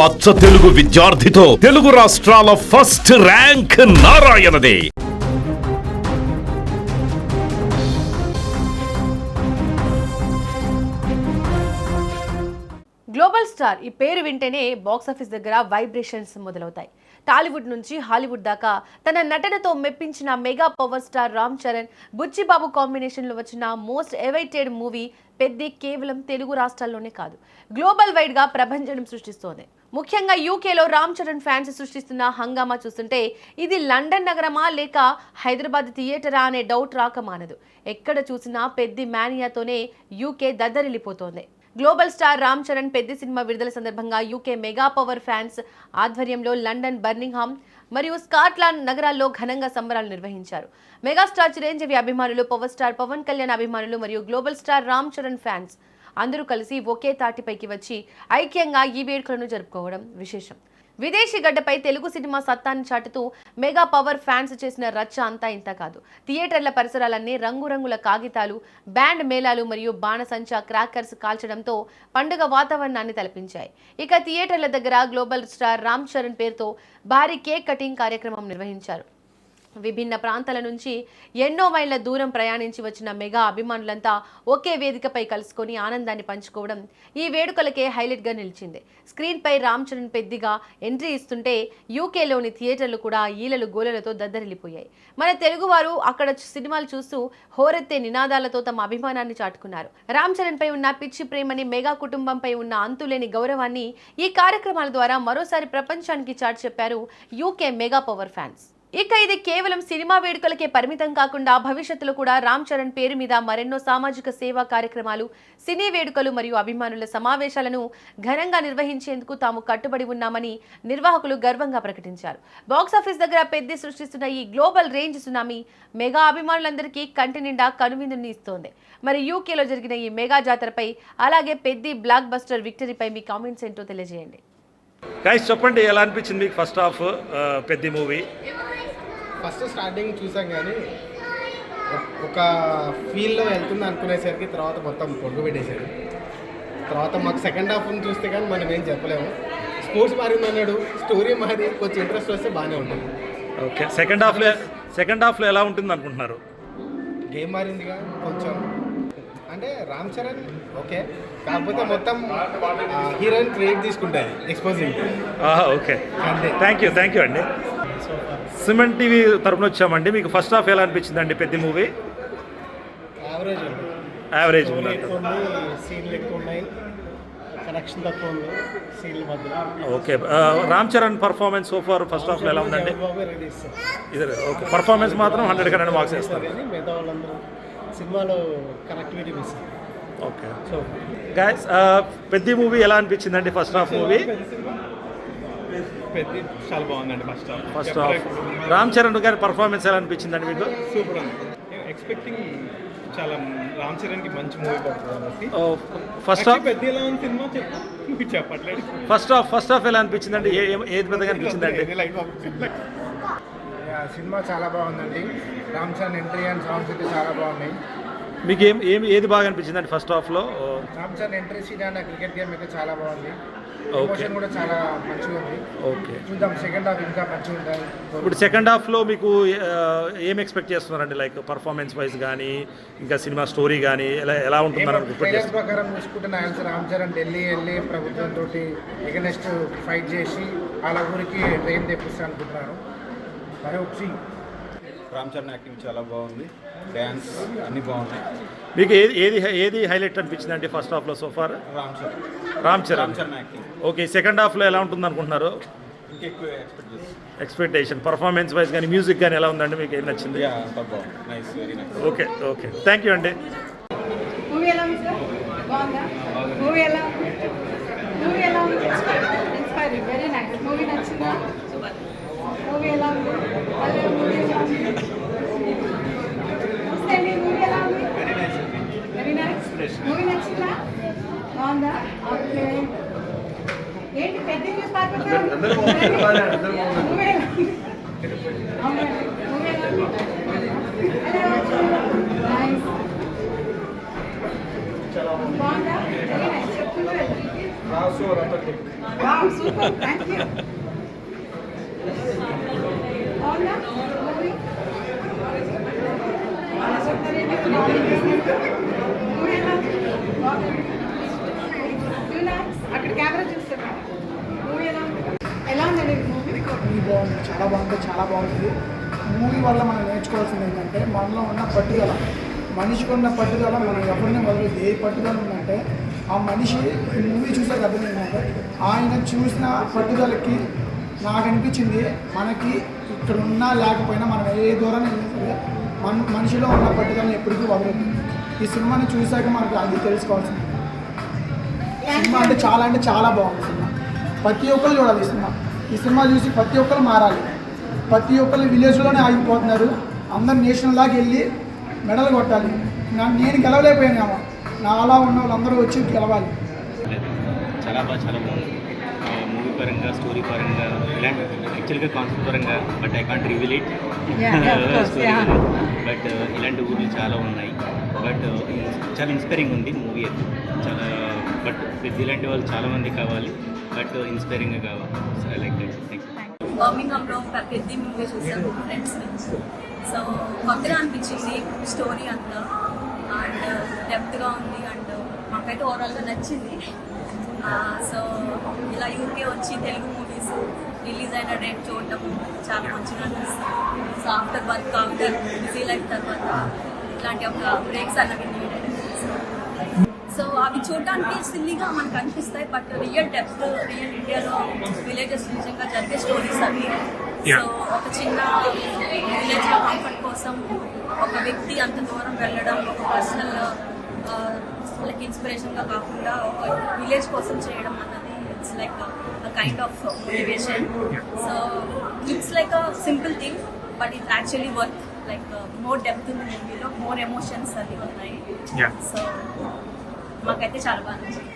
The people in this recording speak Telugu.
అచ్చ తెలుగు విద్యార్థితో తెలుగు రాష్ట్రాల ఫస్ట్ ర్యాంక్ నారాయణదే. గ్లోబల్ స్టార్ ఈ పేరు వింటేనే బాక్సాఫీస్ దగ్గర వైబ్రేషన్స్ మొదలవుతాయి. టాలీవుడ్ నుంచి హాలీవుడ్ దాకా తన నటనతో మెప్పించిన mega power star Ram Charan, Buchibabu కాంబినేషన్లో వచ్చిన మోస్ట్ ఎవైటెడ్ మూవీ పెద్ది కేవలం తెలుగు రాష్ట్రాల్లోనే కాదు, గ్లోబల్ వైడ్గా ప్రభంజనం సృష్టిస్తోంది. ముఖ్యంగా యూకేలో రామ్ చరణ్ ఫ్యాన్స్ సృష్టిస్తున్న హంగామా చూస్తుంటే ఇది లండన్ నగరమా లేక హైదరాబాద్ థియేటరా అనే డౌట్ రాక మానదు. ఎక్కడ చూసినా పెద్ది మేనియాతోనే యూకే దద్దరిల్లిపోతోంది. గ్లోబల్ స్టార్ రామ్ చరణ్ పెద్ది సినిమా విడుదల సందర్భంగా యూకే మెగా పవర్ ఫ్యాన్స్ ఆధ్వర్యంలో లండన్, బర్మింగ్హామ్ మరియు స్కాట్లాండ్ నగరాల్లో ఘనంగా సంబరాలు నిర్వహించారు. మెగాస్టార్ చిరంజీవి అభిమానులు, పవర్ స్టార్ పవన్ కళ్యాణ్ అభిమానులు మరియు global star Ram Charan fans అందరూ కలిసి ఒకే తాటిపైకి వచ్చి ఐక్యంగా ఈ వేడుకలను జరుపుకోవడం విశేషం. విదేశీ గడ్డపై తెలుగు సినిమా సత్తాన్ని చాటుతూ మెగా పవర్ ఫ్యాన్స్ చేసిన రచ్చ అంతా ఇంత కాదు. థియేటర్ల పరిసరాలన్నీ రంగురంగుల కాగితాలు, బ్యాండ్ మేళాలు మరియు బాణసంచా క్రాకర్స్ కాల్చడంతో పండుగ వాతావరణాన్ని తలపించాయి. ఇక థియేటర్ల దగ్గర గ్లోబల్ స్టార్ రామ్ చరణ్ పేరుతో భారీ కేక్ కటింగ్ కార్యక్రమం నిర్వహించారు. విభిన్న ప్రాంతాల నుంచి ఎన్నో మైళ్ళ దూరం ప్రయాణించి వచ్చిన మెగా అభిమానులంతా ఒకే వేదికపై కలుసుకొని ఆనందాన్ని పంచుకోవడం ఈ వేడుకలకే హైలైట్గా నిలిచింది. స్క్రీన్పై రామ్ చరణ్ పెద్దిగా ఎంట్రీ ఇస్తుంటే యూకేలోని థియేటర్లు కూడా ఈలలు గోలలతో దద్దరిల్లిపోయాయి. మన తెలుగువారు అక్కడ సినిమాలు చూస్తూ హోరెత్తే నినాదాలతో తమ అభిమానాన్ని చాటుకున్నారు. రామ్ చరణ్ పై ఉన్న పిచ్చి ప్రేమని, మెగా కుటుంబంపై ఉన్న అంతులేని గౌరవాన్ని ఈ కార్యక్రమాల ద్వారా మరోసారి ప్రపంచానికి చాటి చెప్పారు యూకే మెగా పవర్ ఫ్యాన్స్. ఇక ఇది కేవలం సినిమా వేడుకలకే పరిమితం కాకుండా భవిష్యత్తులో కూడా రామ్ చరణ్ పేరు మీద మరెన్నో సామాజిక సేవా కార్యక్రమాలు, సినీ వేడుకలు మరియు అభిమానుల సమావేశాలను ఘనంగా నిర్వహించేందుకు తాము కట్టుబడి ఉన్నామని నిర్వాహకులు గర్వంగా ప్రకటించారు. బాక్సాఫీస్ దగ్గర పెద్ద సృష్టిస్తున్న ఈ గ్లోబల్ రేంజ్ సునామీ మెగా అభిమానులందరికీ కంటి నిండా కనువిందుని ఇస్తోంది. మరి యూకేలో జరిగిన ఈ మెగా జాతరపై అలాగే పెద్ది బ్లాక్ బస్టర్ విక్టరీపై మీ కామెంట్స్ ఏంటో తెలియజేయండి. గైస్ చెప్పండి, ఎలా అనిపించింది మీకు first half Peddi movie? First starting చూసాం కానీ ఒక ఫీల్లో వెళ్తుంది అనుకునేసరికి తర్వాత మొత్తం పొడుగు పెట్టేశారు. తర్వాత మాకు సెకండ్ హాఫ్ని చూస్తే కానీ మనం ఏం చెప్పలేము. స్పోర్ట్స్ మారింది అన్నాడు, స్టోరీ మారి కొంచెం ఇంట్రెస్ట్ వస్తే బాగానే ఉంటుంది. ఓకే, సెకండ్ హాఫ్లో ఎలా ఉంటుంది అనుకుంటున్నారు? గేమ్ మారిందిగా కొంచెం, అంటే రామ్ చరణ్ ఓకే, కాకపోతే మొత్తం హీరోయిన్ క్రియేట్ తీసుకుంటుంది ఎక్స్పోజింగ్. ఓకే, థ్యాంక్ యూ అండి. సిమెంట్ టీవీ తరపున వచ్చామండి. మీకు ఫస్ట్ హాఫ్ ఎలా అనిపించింది అండి పెద్ది మూవీ? యావరేజ్ సీన్లు ఎక్కువ ఉన్నాయి, కనెక్షన్ తక్కువ ఉంది సీన్ల మధ్య. Okay, Ram Charan performance so far first హాఫ్లో ఎలా ఉందండి? ఇది ఓకే, పర్ఫార్మెన్స్ మాత్రం 100 మార్క్స్ వేస్తారు. మిగతా వాళ్ళందరూ సినిమాలో connectivity miss. Okay, so guys Peddi movie ఎలా అనిపించిందండి ఫస్ట్ హాఫ్ మూవీ? పెద్ద చాలా బాగుందండి ఫస్ట్ హాఫ్. రామ్ చరణ్ గారి పర్ఫార్మెన్స్ ఎలా అనిపించిందండి మీకు? సూపర్ అండి. ఎక్స్పెక్టింగ్ చాలా రామ్ చరణ్కి మంచి మూవీ పడుతుంది. ఫస్ట్ హాఫ్ పెద్ద ఎలా ఉంది సినిమా చెప్పట్లేదు. ఫస్ట్ హాఫ్ ఎలా అనిపించిందండి? ఏది పెద్దగా అనిపించిందండి? సినిమా చాలా బాగుందండి. Ram Charan entry and songs అయితే చాలా బాగున్నాయి. మీకు ఏది బాగా అనిపించిందండి ఫస్ట్ హాఫ్లో? Ram Charan entry scene and cricket game అయితే చాలా బాగుంది. ఓకే, ఎమోషన్ కూడా చాలా మంచిగా ఉంది. ఓకే, చూద్దాం సెకండ్ హాఫ్ ఇంకా మంచిగా ఉంటుంది. ఇప్పుడు సెకండ్ హాఫ్లో మీకు ఏం ఎక్స్పెక్ట్ చేస్తున్నారండి? లైక్ పర్ఫార్మెన్స్ వైజ్ కానీ ఇంకా సినిమా స్టోరీ కానీ ఎలా ఉంటుందని ట్రైలర్ ప్రకారం చూసుకుంటే నాకు రామ్ చరణ్ ఢిల్లీ వెళ్ళి ప్రభుత్వంతో ఎగనెస్ట్ ఫైట్ చేసి వాళ్ళ ఊరికి ట్రైన్ తెప్పిస్తా అనుకుంటున్నాను. మరి ఒకసి రామ్ చరణ్ యాక్టింగ్ చాలా బాగుంది, డ్యాన్స్ అన్నీ బాగున్నాయి. మీకు ఏది హైలైట్ అనిపించిందండి ఫస్ట్ హాఫ్లో so far? Ram Charan acting. Okay, second హాఫ్లో ఎలా ఉంటుంది అనుకుంటున్నారు? ఇంకెక్కువ ఎక్స్పెక్టేషన్ పర్ఫార్మెన్స్ వైజ్ కానీ మ్యూజిక్ కానీ ఎలా ఉందండి? మీకు ఏం నచ్చింది? అంతా బాగుంది, nice, very nice. Okay, thank you అండి. మూవీ ఎలా ఉంది సార్? బాగుందా? మూవీ ఎలా ఉంది? Inspiring, very nice. మూవీ నచ్చిందా? మూవీ ఎలా ఉంది? మూవీ ఎలా ఉంది? మూవీ ఎలా ఉంది? Very nice. మూవీ నచ్చిందా? బాగుందా? ఓకే. ఏంటి పెద్ద న్యూస్ పారిపోతారు? మూవీ ఎలా ఉంది? మూవీ ఎలా ఉంది? నైస్. బాగుందా? Very nice. చెప్తున్నారు వావ్ సూపర్ థ్యాంక్ యూ అవునా మూవీ అక్కడ కెమెరా చూస్తాను మూవీ ఎలా ఉందండి మూవీ మూవీ బాగుంది, చాలా బాగుంది, చాలా బాగుంది. మూవీ వల్ల మనం నేర్చుకోవాల్సింది ఏంటంటే మనలో ఉన్న పట్టుదల, మనిషికి ఉన్న పట్టుదల మనం ఎవరిని వదలదు. ఏ పట్టుదల ఉందంటే ఆ మనిషి ఈ మూవీ చూసాక అర్థమైందంటే ఆయన చూసిన పట్టుదలకి నాకు అనిపించింది మనకి ఇక్కడ ఉన్నా లేకపోయినా మనం ఏ దూరం వెళ్ళినా సరే మనిషిలో ఉన్న పట్టుదలని ఎప్పటికీ వదలదు. ఈ సినిమాని చూసాక మనకు అది తెలుసుకోవాల్సింది. సినిమా అంటే చాలా బాగుంది సినిమా. ప్రతి ఒక్కరు చూడాలి ఈ సినిమా. ఈ సినిమా చూసి ప్రతి ఒక్కరు మారాలి. ప్రతి ఒక్కరు విలేజ్లోనే ఆగిపోతున్నారు. అందరు నేషనల్ దాకా వెళ్ళి మెడల్ కొట్టాలి. నేను గెలవలేకపోయాను, నా అలా ఉన్న వాళ్ళందరూ వచ్చి గెలవాలి. చాలా బాగుంది మూవీ పరంగా, స్టోరీ పరంగా, ఇలాంటి యాక్చువల్గా కాన్సెప్ట్ పరంగా, but I can't reveal it story. But ఇలాంటి ఊర్లు చాలా ఉన్నాయి. బట్ చాలా ఇన్స్పైరింగ్ ఉంది మూవీ అయితే చాలా. బట్ ఇలాంటి వాళ్ళు చాలామంది కావాలి, బట్ ఇన్స్పైరింగ్గా కావాలి. So I like that. Thank you. బర్మింగ్హామ్లో పెద్ద మూవీ చూసాను ఫ్రెండ్స్ నుంచి. సో కొత్తగా అనిపించింది స్టోరీ అంతా, అండ్ డెప్త్గా ఉంది, అండ్ మాకైతే ఓవరాల్గా నచ్చింది. సో ఇలా యూకే వచ్చి తెలుగు మూవీస్ రిలీజ్ అయిన డేట్ చూడటము చాలా మంచిగా అనిపిస్తుంది. So after work, after busy life తర్వాత ఇట్లాంటి ఒక బ్రేక్స్ అన్నవి నీడెడ్. సో అవి చూడడానికి సిల్లీగా మనకు అనిపిస్తాయి, బట్ రియల్ డెప్త్, రియల్ ఇండియాలో విలేజెస్ నిజంగా జరిగే స్టోరీస్ అవి. సో ఒక చిన్న విలేజ్లో కంఫర్ట్ కోసం ఒక వ్యక్తి అంత దూరం వెళ్ళడం, ఒక పర్సనల్ లైక్ ఇన్స్పిరేషన్గా కాకుండా ఒక విలేజ్ కోసం చేయడం అన్నది it's like kind of motivation. So it's like a simple thing, but it's actually work. Like more depth ఉంది మూవీలో, మోర్ ఎమోషన్స్ అది ఉన్నాయి. సో మాకైతే చాలా బాగా నచ్చింది.